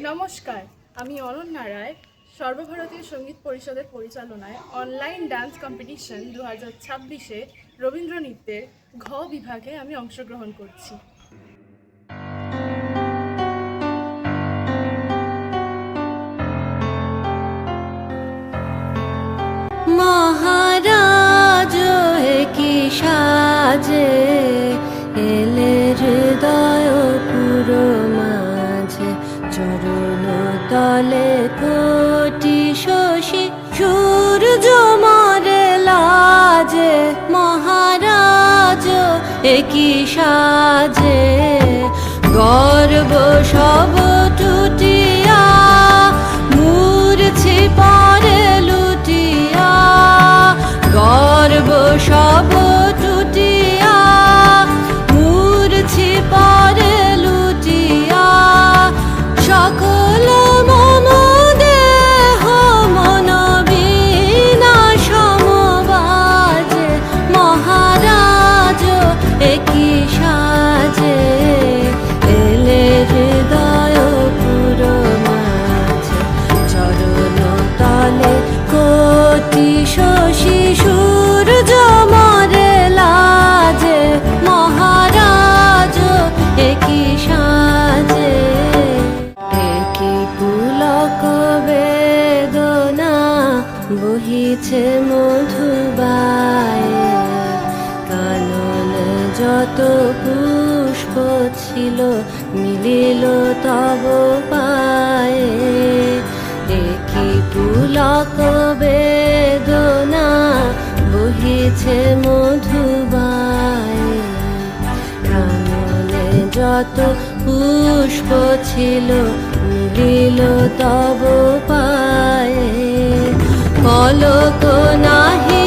নমস্কার, আমি অনন্যা রায়। সর্বভারতীয় সঙ্গীত পরিষদের পরিচালনায় অনলাইন ডান্স কম্পিটিশন 2026-এ রবীন্দ্র নৃত্যের ঘ বিভাগে আমি অংশগ্রহণ করছি। মহারাজ কি সাজে এলে হৃদয় পুরো মাঝে, চরণ তলে কোটি শশী সূর্য মরে লাজে। মহারাজ কি সাজে গর্ব সব টুটিয়া, মূর্ছি পরে লুটিয়া। গর্ব সব টুটিয়া, মূর্ছি পরে লুটিয়া। সকল মম দেহ মন বীণা সমবাজে। মহারাজ কি সাজে এলে হৃদয় পুরো মাঝে, চরণ তলে কোটি শশী সূর্য মরে লাজে। মহারাজ কি সাজে কি পুলক বেদনা বহিছে মধুবায়ে। কাননে যত পুষ্প ছিল মিলিল তব পায়ে। কি পুলক বেদনা বহিছে মধুবায়ে। কাননে যত পুষ্প ছিল মিলিল তব পায়ে। পলক নাহি